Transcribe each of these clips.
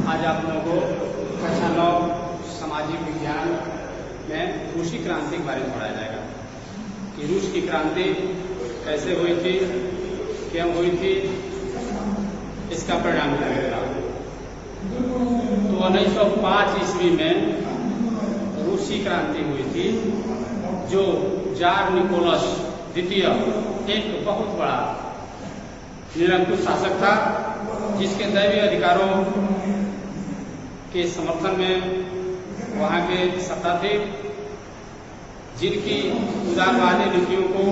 आज आप लोगों को कक्षा 9 सामाजिक विज्ञान में रूसी क्रांति के बारे में पढ़ाया जाएगा कि रूस की क्रांति कैसे हुई थी, क्यों हुई थी, इसका परिणाम क्या निकला। तो 1905 ईस्वी में रूसी क्रांति हुई थी, जो जार निकोलस द्वितीय एक बहुत बड़ा निरंकुश शासक था, जिसके दैवीय अधिकारों के समर्थन में वहां के सत्ता थी, जिनकी उदारवादी नीतियों को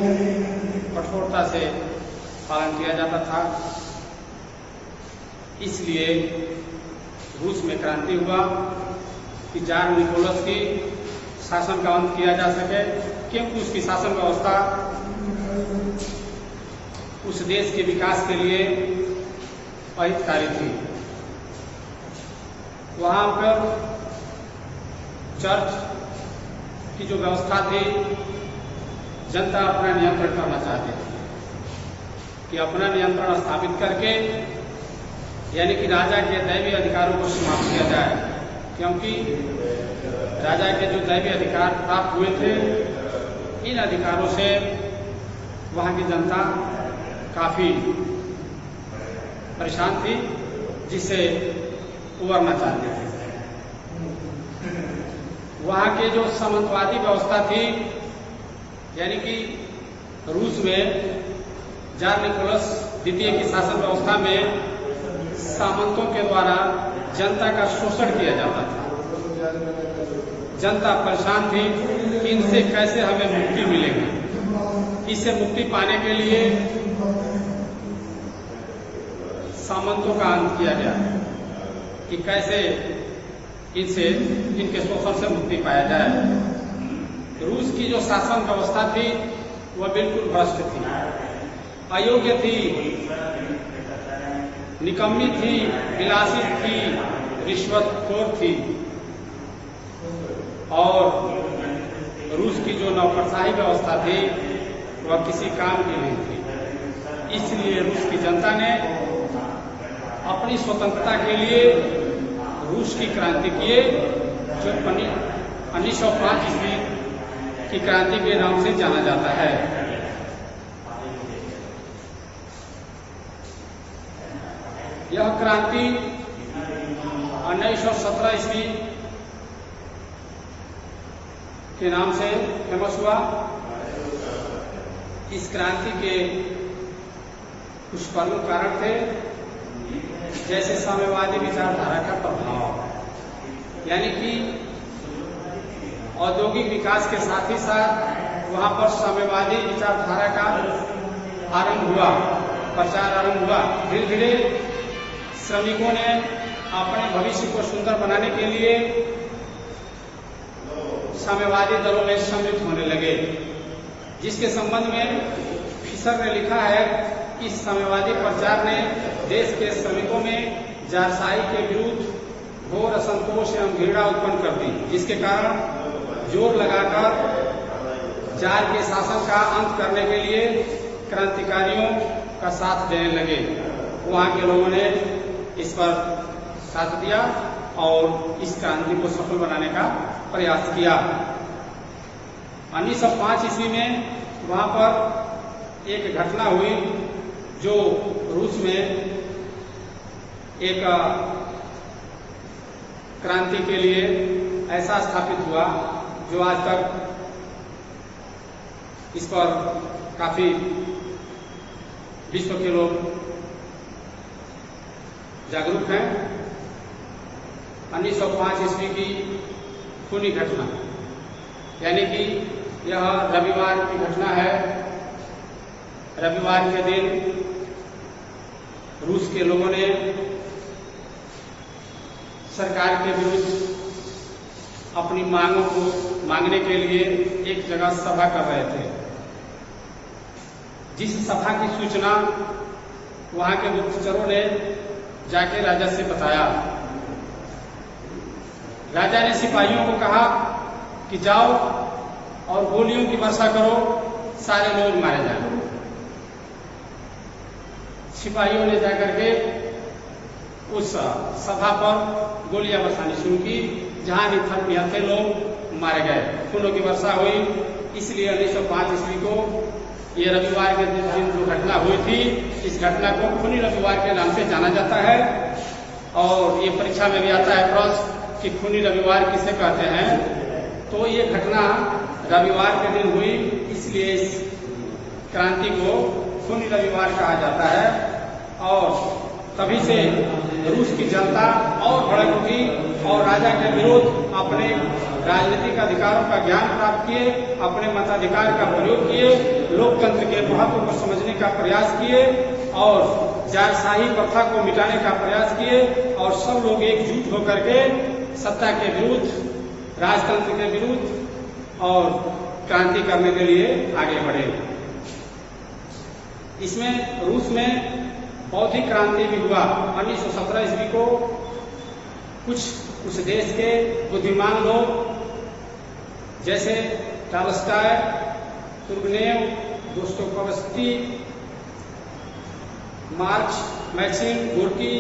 कठोरता से पालन किया जाता था। इसलिए रूस में क्रांति हुआ कि जार निकोलस की शासन का अंत किया जा सके, क्योंकि उसकी शासन व्यवस्था उस देश के विकास के लिए अहितकारी थी। वहां पर चर्च की जो व्यवस्था थी, जनता अपना नियंत्रण करना चाहती थी कि अपना नियंत्रण स्थापित करके यानी कि राजा के दैवीय अधिकारों को समाप्त किया जाए, क्योंकि राजा के जो दैवीय अधिकार प्राप्त हुए थे, इन अधिकारों से वहां की जनता काफी परेशान थी, जिससे उबरना चाहते थे। वहां के जो सामंतवादी व्यवस्था थी, यानी कि रूस में जार निकोलस द्वितीय की शासन व्यवस्था में सामंतों के द्वारा जनता का शोषण किया जाता था। जनता परेशान थी कि इनसे कैसे हमें मुक्ति मिलेगी। इससे मुक्ति पाने के लिए सामंतों का अंत किया गया कि कैसे इनके शोषण से मुक्ति पाया जाए। रूस की जो शासन व्यवस्था थी वह बिल्कुल भ्रष्ट थी, अयोग्य थी, निकम्मी थी, विलासित थी, रिश्वतखोर थी, और रूस की जो नौकरशाही व्यवस्था थी वह किसी काम की नहीं थी। इसलिए रूस की जनता ने अपनी स्वतंत्रता के लिए रूस की क्रांति किए, जो 1905 ईस्वी की क्रांति के नाम से जाना जाता है। यह क्रांति 1917 ईस्वी के नाम से फेमस हुआ। इस क्रांति के कुछ प्रमुख कारण थे, जैसे साम्यवादी विचारधारा का प्रभाव, यानी कि औद्योगिक विकास के साथ ही साथ वहां पर साम्यवादी विचारधारा का आरंभ हुआ, प्रचार आरंभ हुआ। धीरे धीरे श्रमिकों ने अपने भविष्य को सुंदर बनाने के लिए साम्यवादी दलों में सम्मिलित होने लगे, जिसके संबंध में फिशर ने लिखा है कि इस साम्यवादी प्रचार ने देश के श्रमिकों में जारशाही के विरुद्ध घोर असंतोष एवं घृणा उत्पन्न कर दी, जिसके कारण जोर लगाकर जार के शासन का अंत करने के लिए क्रांतिकारियों का साथ देने लगे। वहां के लोगों ने इस पर साथ दिया और इस क्रांति को सफल बनाने का प्रयास किया। 1905 ईस्वी में वहां पर एक घटना हुई, जो रूस में एक क्रांति के लिए ऐसा स्थापित हुआ, जो आज तक इस पर काफी विश्व के लोग जागरूक हैं। 1905 ईस्वी की खूनी घटना, यानी कि यह रविवार की घटना है। रविवार के दिन रूस के लोगों ने सरकार के विरुद्ध अपनी मांगों को मांगने के लिए एक जगह सभा कर रहे थे। जिस सभा की सूचना वहां के गुप्तचरों ने जाके राजा से बताया। राजा ने सिपाहियों को कहा कि जाओ और गोलियों की वर्षा करो, सारे लोग मारे जाएंगे। सिपाहियों ने जाकर के उस सभा पर गोलियां बरसानी शुरू की, जहां निहत्थे लोग मारे गए, खूनों की वर्षा हुई। इसलिए 1905 ईस्वी को ये रविवार के दिन जो घटना हुई थी, इस घटना को खूनी रविवार के नाम से जाना जाता है। और ये परीक्षा में भी आता है प्रश्न कि खूनी रविवार किसे कहते हैं। तो ये घटना रविवार के दिन हुई, इसलिए इस क्रांति को खूनी रविवार कहा जाता है। और तभी से रूस की जनता और भड़क उठी और राजा के विरुद्ध अपने राजनीतिक अधिकारों का ज्ञान प्राप्त किए, अपने मताधिकार का प्रयोग किए, लोकतंत्र के महत्व को समझने का प्रयास किए और जारशाही प्रथा को मिटाने का प्रयास किए। और सब लोग एकजुट होकर के सत्ता के विरुद्ध, राजतंत्र के विरुद्ध और क्रांति करने के लिए आगे बढ़े। इसमें रूस में बौद्धिक क्रांति भी हुआ। 1917 ईस्वी को कुछ उस देश के बुद्धिमान लोग जैसे Tolstoy, Turgenev, Dostoevsky, Marx, Maxim Gorky,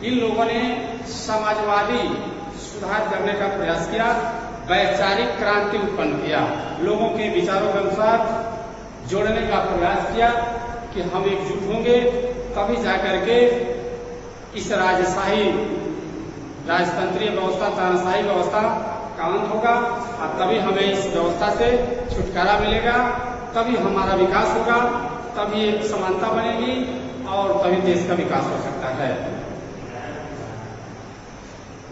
इन लोगों ने समाजवादी सुधार करने का प्रयास किया, वैचारिक क्रांति उत्पन्न किया, लोगों के विचारों के अनुसार जोड़ने का प्रयास किया कि हम एकजुट होंगे तभी जाकर के इस राजशाही, राजतंत्रीय व्यवस्था, तानाशाही व्यवस्था का अंत होगा और तभी हमें इस व्यवस्था से छुटकारा मिलेगा, तभी हमारा विकास होगा, तभी एक समानता बनेगी और तभी देश का विकास हो सकता है।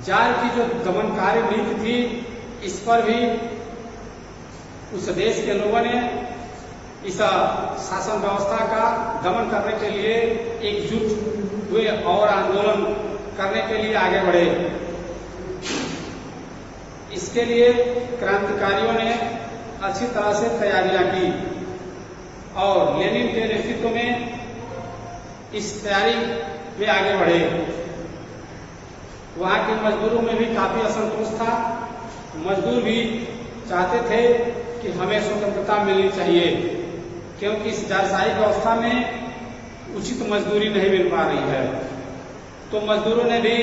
जार की जो दमनकारी नीति थी, इस पर भी उस देश के लोगों ने इस शासन व्यवस्था का दमन करने के लिए एकजुट हुए और आंदोलन करने के लिए आगे बढ़े। इसके लिए क्रांतिकारियों ने अच्छी तरह से तैयारियां की और लेनिन के नेतृत्व में इस तैयारी में आगे बढ़े। वहां के मजदूरों में भी काफी असंतोष था। मजदूर भी चाहते थे कि हमें स्वतंत्रता मिलनी चाहिए, क्योंकि इस जारशाही व्यवस्था में उचित मजदूरी नहीं मिल पा रही है। तो मजदूरों ने भी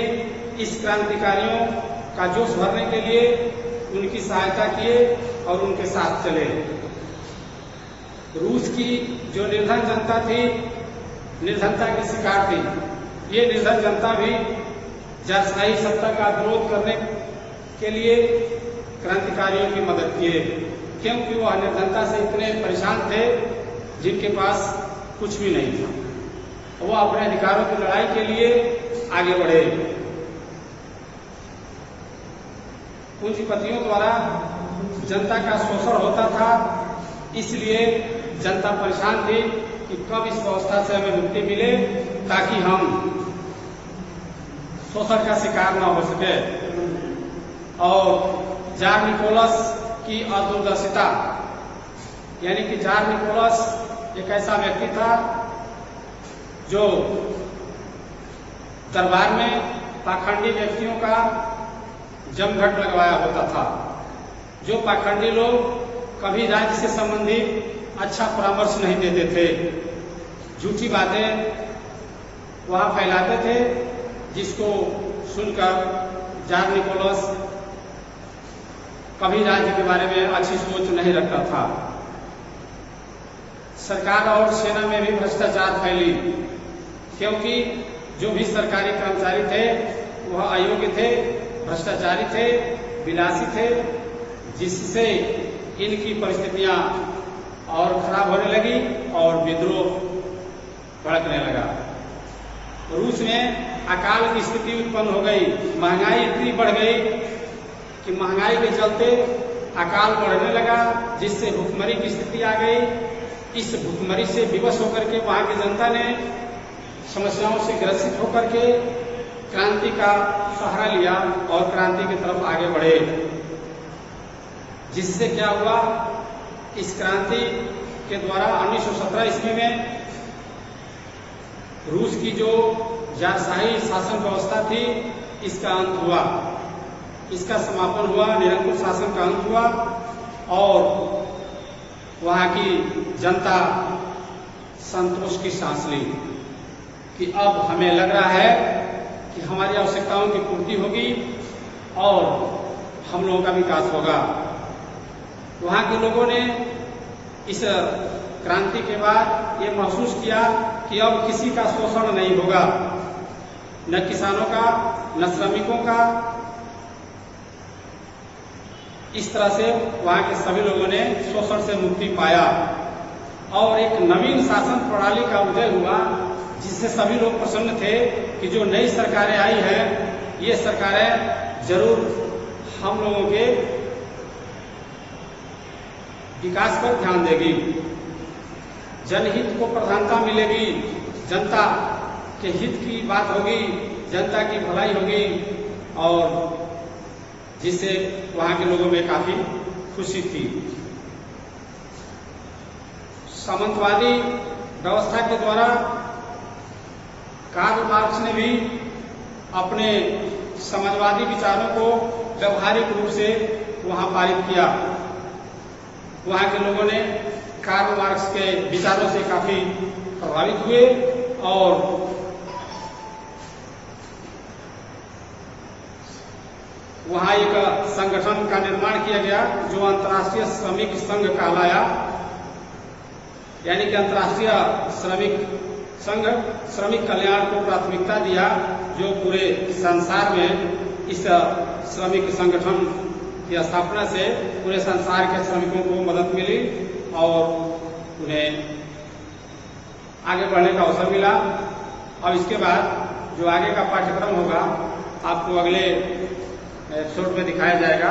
इस क्रांतिकारियों का जोश भरने के लिए उनकी सहायता किए और उनके साथ चले। रूस की जो निर्धन जनता थी, निर्धनता की शिकार थी, ये निर्धन जनता भी जारशाही सत्ता का विरोध करने के लिए क्रांतिकारियों की मदद किए, क्योंकि वह निर्धनता से इतने परेशान थे जिनके पास कुछ भी नहीं था। वो अपने अधिकारों की लड़ाई के लिए आगे बढ़े। पूंजीपतियों द्वारा जनता का शोषण होता था, इसलिए जनता परेशान थी कि कब इस व्यवस्था से हमें मुक्ति मिले ताकि हम शोषण का शिकार न हो सके। और जार निकोलस की अदूरदर्शिता, यानी कि जार निकोलस एक ऐसा व्यक्ति था जो दरबार में पाखंडी व्यक्तियों का जमघट लगवाया होता था। जो पाखंडी लोग कभी राज्य से संबंधित अच्छा परामर्श नहीं देते थे, झूठी बातें वहां फैलाते थे, जिसको सुनकर जार निकोलस कभी राज्य के बारे में अच्छी सोच नहीं रखता था। सरकार और सेना में भी भ्रष्टाचार फैली, क्योंकि जो भी सरकारी कर्मचारी थे वह अयोग्य थे, भ्रष्टाचारी थे, विलासी थे, जिससे इनकी परिस्थितियां और खराब होने लगी और विद्रोह भड़कने लगा। रूस में अकाल की स्थिति उत्पन्न हो गई। महंगाई इतनी बढ़ गई कि महंगाई के चलते अकाल बढ़ने लगा, जिससे भूखमरी की स्थिति आ गई। इस भूखमरी से विवश होकर के वहां की जनता ने समस्याओं से ग्रसित होकर के क्रांति का सहारा लिया और क्रांति की तरफ आगे बढ़े। जिससे क्या हुआ, इस क्रांति के द्वारा 1917 ईस्वी में रूस की जो जारशाही शासन व्यवस्था थी, इसका अंत हुआ, इसका समापन हुआ, निरंकुश शासन का अंत हुआ और वहां की जनता संतोष की सांस ली। कि अब हमें लग रहा है कि हमारी आवश्यकताओं की पूर्ति होगी और हम लोगों का विकास होगा। वहाँ के लोगों ने इस क्रांति के बाद ये महसूस किया कि अब किसी का शोषण नहीं होगा, न किसानों का न श्रमिकों का। इस तरह से वहाँ के सभी लोगों ने शोषण से मुक्ति पाया और एक नवीन शासन प्रणाली का उदय हुआ, जिससे सभी लोग प्रसन्न थे कि जो नई सरकारें आई हैं, ये सरकारें जरूर हम लोगों के विकास पर ध्यान देगी, जनहित को प्रधानता मिलेगी, जनता के हित की बात होगी, जनता की भलाई होगी और जिससे वहाँ के लोगों में काफी खुशी थी। सामंतवादी व्यवस्था के द्वारा कार्ल मार्क्स ने भी अपने समाजवादी विचारों को व्यवहारिक रूप से वहाँ पारित किया। वहाँ के लोगों ने कार्ल मार्क्स के विचारों से काफी प्रभावित हुए और वहाँ एक संगठन का निर्माण किया गया जो अंतर्राष्ट्रीय श्रमिक संघ कहलाया, यानी कि अंतर्राष्ट्रीय श्रमिक संघ श्रमिक कल्याण को प्राथमिकता दिया, जो पूरे संसार में इस श्रमिक संगठन की स्थापना से पूरे संसार के श्रमिकों को मदद मिली और उन्हें आगे बढ़ने का अवसर मिला। अब इसके बाद जो आगे का पाठ्यक्रम होगा आपको अगले एपिसोड में दिखाया जाएगा।